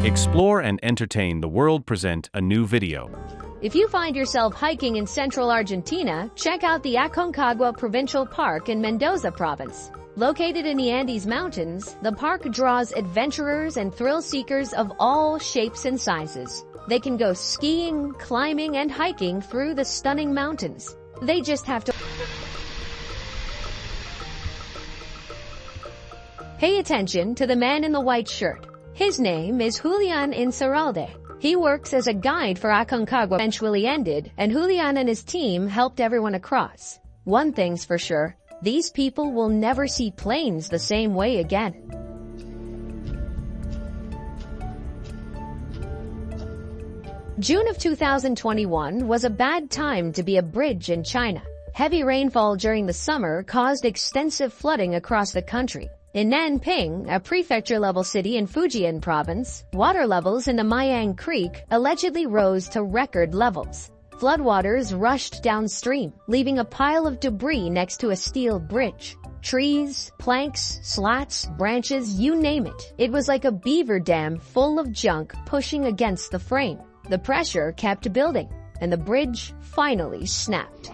Explore and entertain the world. Present a new video. If you find yourself hiking in central Argentina, check out the Aconcagua Provincial Park in Mendoza Province. Located in the Andes Mountains, the park draws adventurers and thrill-seekers of all shapes and sizes. They can go skiing, climbing, and hiking through the stunning mountains. They just have to pay attention to the man in the white shirt. His name is Julian Inceralde. He works as a guide for Aconcagua. Eventually ended, and Julian and his team helped everyone across. One thing's for sure, these people will never see planes the same way again. June of 2021 was a bad time to be a bridge in China. Heavy rainfall during the summer caused extensive flooding across the country. In Nanping, a prefecture-level city in Fujian province, water levels in the Mayang Creek allegedly rose to record levels. Floodwaters rushed downstream, leaving a pile of debris next to a steel bridge. Trees, planks, slats, branches, you name it. It was like a beaver dam full of junk pushing against the frame. The pressure kept building, and the bridge finally snapped.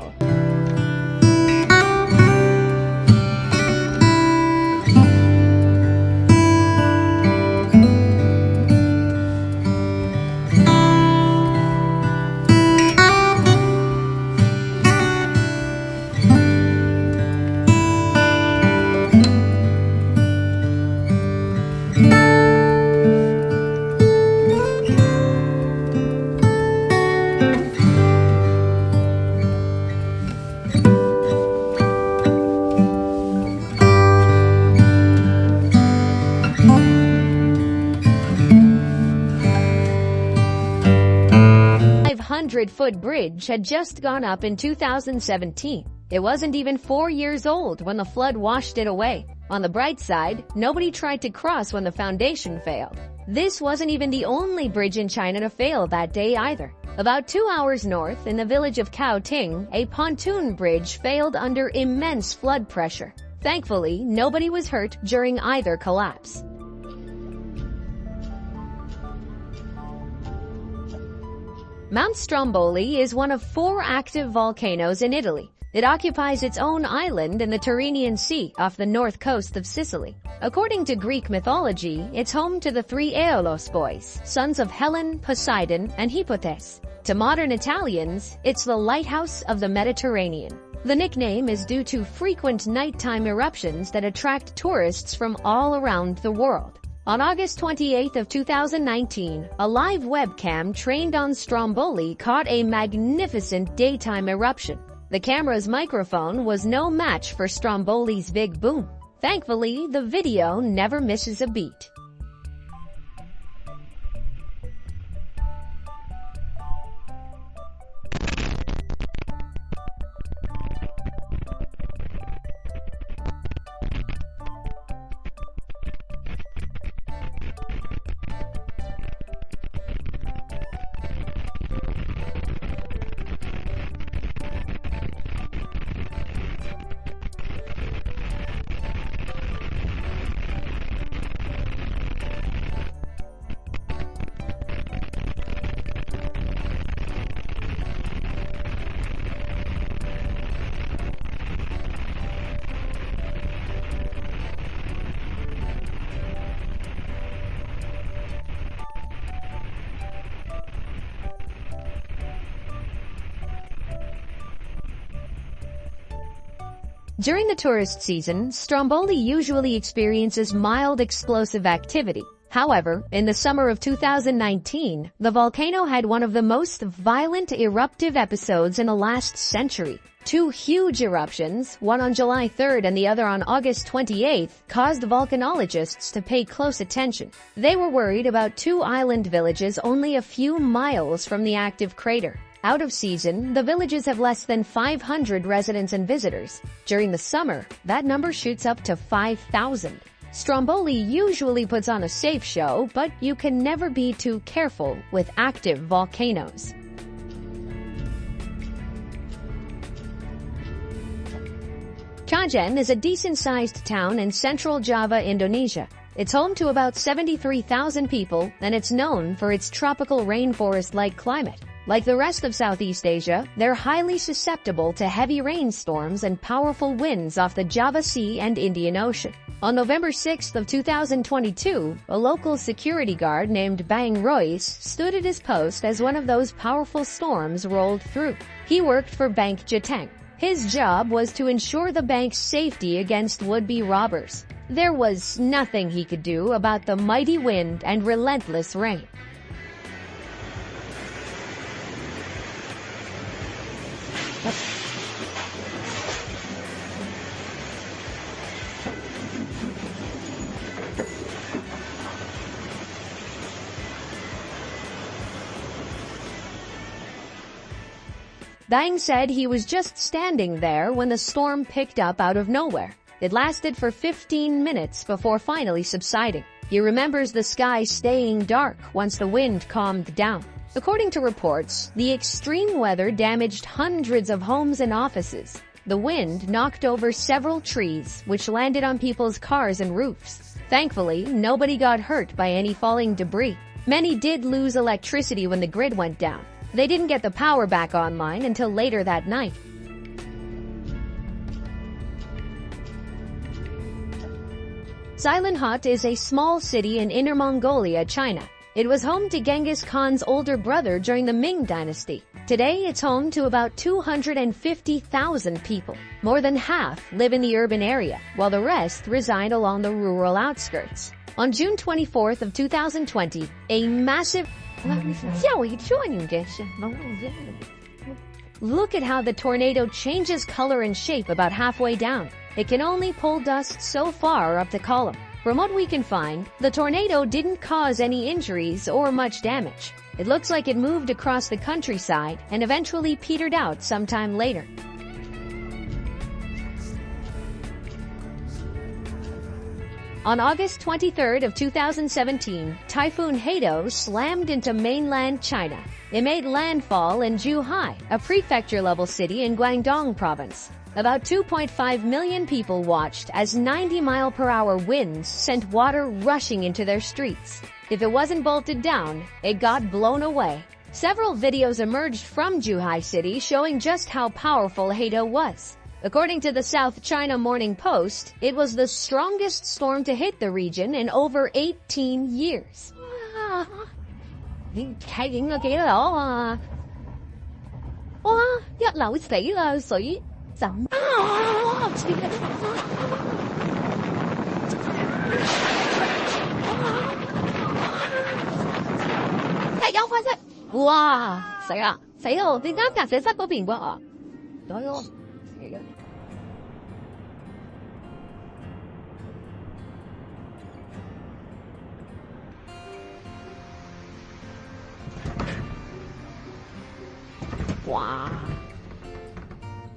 The 500-foot bridge had just gone up in 2017. It wasn't even 4 years old when the flood washed it away. On the bright side, nobody tried to cross when the foundation failed. This wasn't even the only bridge in China to fail that day either. About 2 hours north, in the village of Caoting, a pontoon bridge failed under immense flood pressure. Thankfully, nobody was hurt during either collapse. Mount Stromboli is one of 4 active volcanoes in Italy. It occupies its own island in the Tyrrhenian Sea off the north coast of Sicily. According to Greek mythology, it's home to the 3 Aeolos boys, sons of Helen, Poseidon, and Hippotes. To modern Italians, it's the lighthouse of the Mediterranean. The nickname is due to frequent nighttime eruptions that attract tourists from all around the world. On August 28th of 2019, a live webcam trained on Stromboli caught a magnificent daytime eruption. The camera's microphone was no match for Stromboli's big boom. Thankfully, the video never misses a beat. During the tourist season, Stromboli usually experiences mild explosive activity. However, in the summer of 2019, the volcano had one of the most violent eruptive episodes in the last century. 2 huge eruptions, one on July 3rd and the other on August 28th, caused volcanologists to pay close attention. They were worried about 2 island villages only a few miles from the active crater. Out of season, the villages have less than 500 residents and visitors. During the summer, that number shoots up to 5,000. Stromboli usually puts on a safe show, but you can never be too careful with active volcanoes. Cajen is a decent-sized town in central Java, Indonesia. It's home to about 73,000 people, and it's known for its tropical rainforest-like climate. Like the rest of Southeast Asia, they're highly susceptible to heavy rainstorms and powerful winds off the Java Sea and Indian Ocean. On November 6 of 2022, a local security guard named Bang Royce stood at his post as one of those powerful storms rolled through. He worked for Bank Jateng. His job was to ensure the bank's safety against would-be robbers. There was nothing he could do about the mighty wind and relentless rain. Bang said he was just standing there when the storm picked up out of nowhere. It lasted for 15 minutes before finally subsiding. He remembers the sky staying dark once the wind calmed down. According to reports, the extreme weather damaged hundreds of homes and offices. The wind knocked over several trees, which landed on people's cars and roofs. Thankfully, nobody got hurt by any falling debris. Many did lose electricity when the grid went down. They didn't get the power back online until later that night. Sailanhut is a small city in Inner Mongolia, China. It was home to Genghis Khan's older brother during the Ming Dynasty. Today, it's home to about 250,000 people. More than half live in the urban area, while the rest reside along the rural outskirts. On June 24th of 2020, a massive... Look at how the tornado changes color and shape about halfway down. It can only pull dust so far up the column. From what we can find, the tornado didn't cause any injuries or much damage. It looks like it moved across the countryside and eventually petered out sometime later. On August 23rd of 2017, Typhoon Haido slammed into mainland China. It made landfall in Zhuhai, a prefecture-level city in Guangdong province. About 2.5 million people watched as 90-mile-per-hour winds sent water rushing into their streets. If it wasn't bolted down, it got blown away. Several videos emerged from Zhuhai City showing just how powerful Haido was. According to the South China Morning Post, it was the strongest storm to hit the region in over 18 years.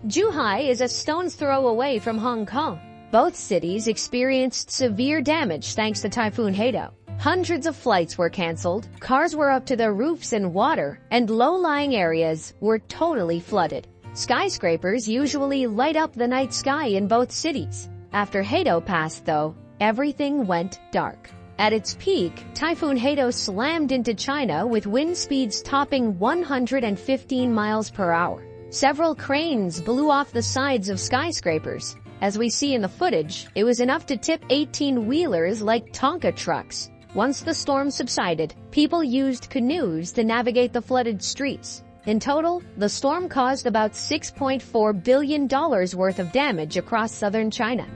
Zhuhai is a stone's throw away from Hong Kong. Both cities experienced severe damage thanks to Typhoon Haido. Hundreds of flights were canceled, cars were up to their roofs in water, and low-lying areas were totally flooded. Skyscrapers usually light up the night sky in both cities. After Haido passed, though, everything went dark. At its peak, Typhoon Haido slammed into China with wind speeds topping 115 miles per hour. Several cranes blew off the sides of skyscrapers. As we see in the footage, it was enough to tip 18-wheelers like Tonka trucks. Once the storm subsided, people used canoes to navigate the flooded streets. In total, the storm caused about $6.4 billion worth of damage across southern China.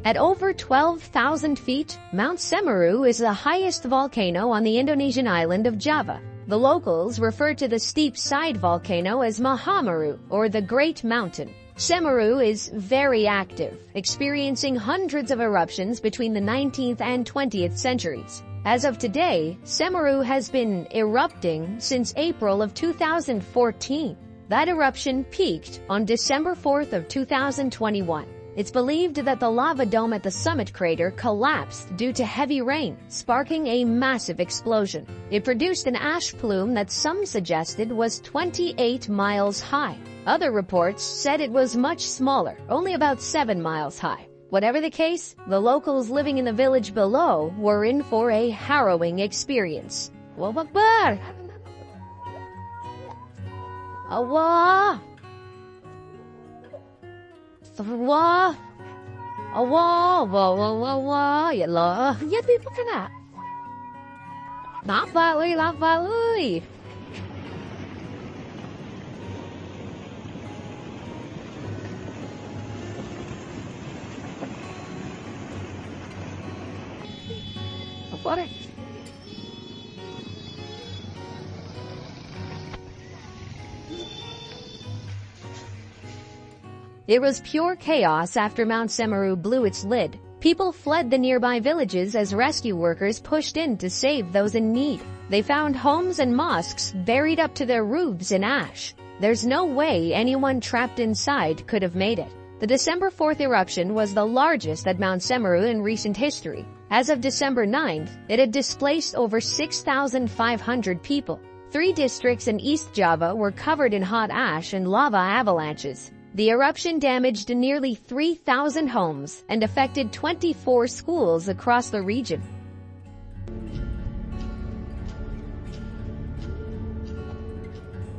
At over 12,000 feet, Mount Semeru is the highest volcano on the Indonesian island of Java. The locals refer to the steep-side volcano as Mahameru, or the Great Mountain. Semeru is very active, experiencing hundreds of eruptions between the 19th and 20th centuries. As of today, Semeru has been erupting since April of 2014. That eruption peaked on December 4th of 2021. It's believed that the lava dome at the summit crater collapsed due to heavy rain, sparking a massive explosion. It produced an ash plume that some suggested was 28 miles high. Other reports said it was much smaller, only about 7 miles high. Whatever the case, the locals living in the village below were in for a harrowing experience. Allahu Akbar! Allah! Allah! Allah! Allah! Ya Allah! Ya di pa ka na? Nakapaloy! What? It was pure chaos after Mount Semeru blew its lid. People fled the nearby villages as rescue workers pushed in to save those in need. They found homes and mosques buried up to their roofs in ash. There's no way anyone trapped inside could have made it. The December 4th eruption was the largest at Mount Semeru in recent history. As of December 9th, it had displaced over 6,500 people. 3 districts in East Java were covered in hot ash and lava avalanches. The eruption damaged nearly 3,000 homes and affected 24 schools across the region.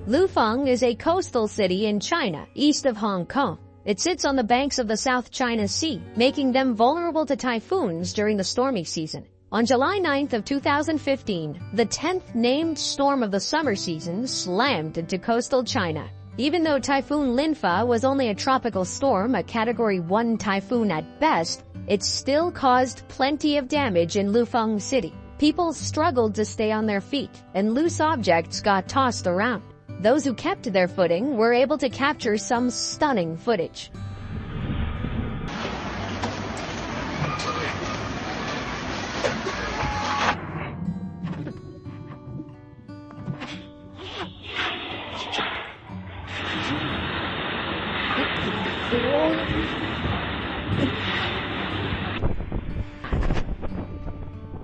Lufeng is a coastal city in China, east of Hong Kong. It sits on the banks of the South China Sea, making them vulnerable to typhoons during the stormy season. On July 9th of 2015, the 10th named storm of the summer season slammed into coastal China. Even though Typhoon Linfa was only a tropical storm, a Category 1 typhoon at best, it still caused plenty of damage in Lufeng City. People struggled to stay on their feet, and loose objects got tossed around. Those who kept their footing were able to capture some stunning footage.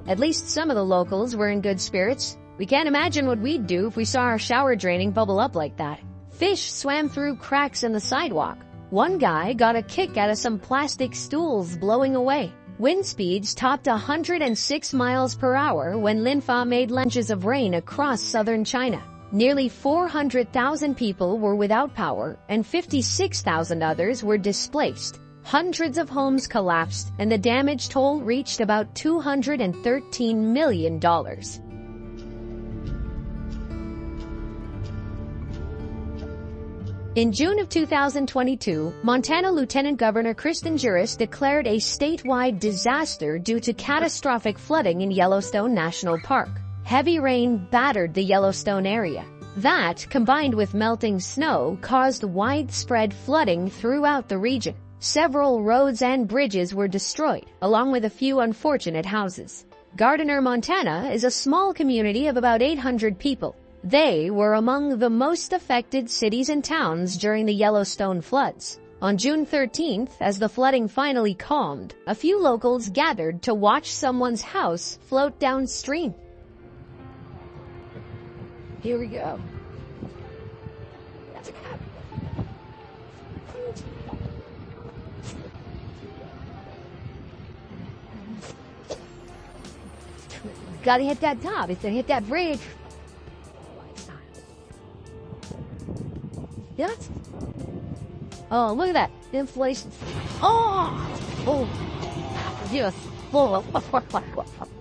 At least some of the locals were in good spirits. We can't imagine what we'd do if we saw our shower draining bubble up like that. Fish swam through cracks in the sidewalk. One guy got a kick out of some plastic stools blowing away. Wind speeds topped 106 miles per hour when Linfa made lunges of rain across southern China. Nearly 400,000 people were without power and 56,000 others were displaced. Hundreds of homes collapsed and the damage toll reached about $213 million. In June of 2022, Montana Lieutenant Governor Kristen Juras declared a statewide disaster due to catastrophic flooding in Yellowstone National Park. Heavy rain battered the Yellowstone area. That, combined with melting snow, caused widespread flooding throughout the region. Several roads and bridges were destroyed, along with a few unfortunate houses. Gardiner, Montana is a small community of about 800 people. They were among the most affected cities and towns during the Yellowstone floods. On June 13th, as the flooding finally calmed, a few locals gathered to watch someone's house float downstream. Here we go. That's a cab. Gotta hit that top. It's gonna hit that bridge. Yes. Oh, look at that. Inflation. Oh, yes.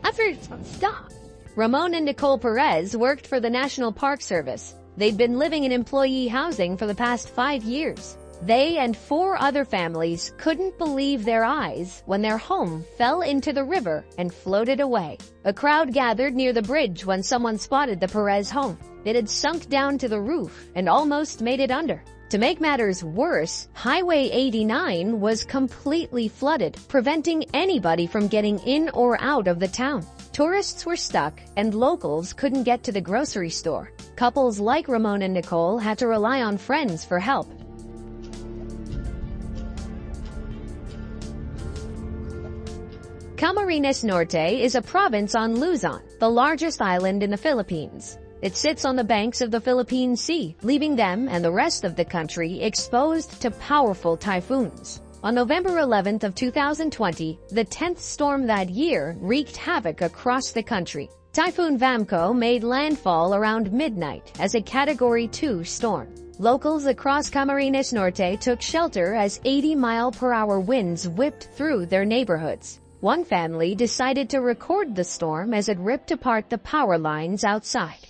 I figured it's gonna stop. Ramon and Nicole Perez worked for the National Park Service. They'd been living in employee housing for the past 5 years. They and 4 other families couldn't believe their eyes when their home fell into the river and floated away. A crowd gathered near the bridge when someone spotted the Perez home. It had sunk down to the roof and almost made it under. To make matters worse, Highway 89 was completely flooded, preventing anybody from getting in or out of the town. Tourists were stuck, and locals couldn't get to the grocery store. Couples like Ramon and Nicole had to rely on friends for help. Camarines Norte is a province on Luzon, the largest island in the Philippines. It sits on the banks of the Philippine Sea, leaving them and the rest of the country exposed to powerful typhoons. On November 11th of 2020, the 10th storm that year wreaked havoc across the country. Typhoon Vamco made landfall around midnight as a Category 2 storm. Locals across Camarines Norte took shelter as 80-mile-per-hour winds whipped through their neighborhoods. One family decided to record the storm as it ripped apart the power lines outside.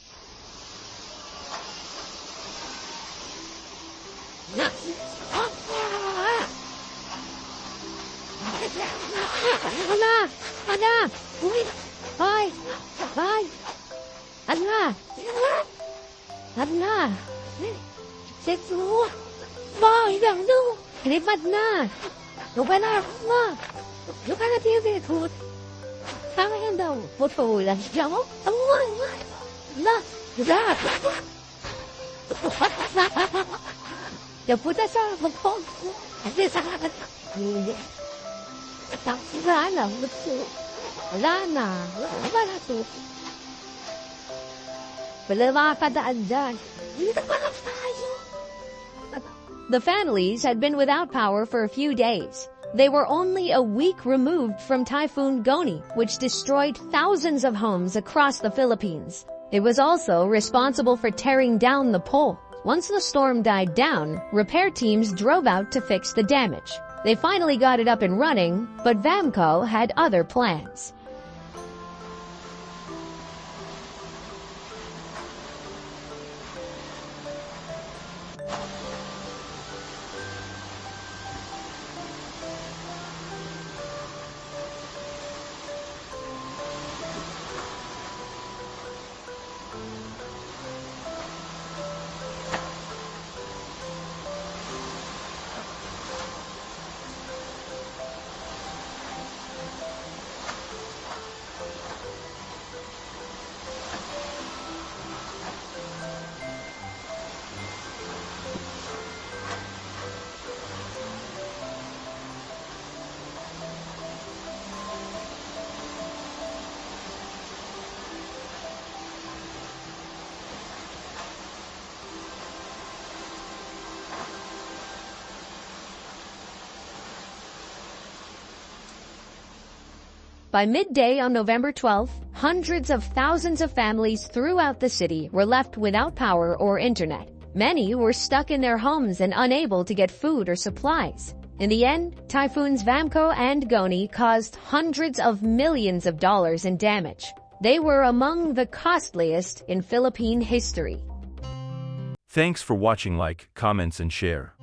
The families had been without power for a few days. They were only a week removed from Typhoon Goni, which destroyed thousands of homes across the Philippines. It was also responsible for tearing down the pole. Once the storm died down, repair teams drove out to fix the damage. They finally got it up and running, but Vamco had other plans. By midday on November 12th, hundreds of thousands of families throughout the city were left without power or internet. Many were stuck in their homes and unable to get food or supplies. In the end, typhoons Vamco and Goni caused hundreds of millions of dollars in damage. They were among the costliest in Philippine history. Thanks for watching. Like, comments and share.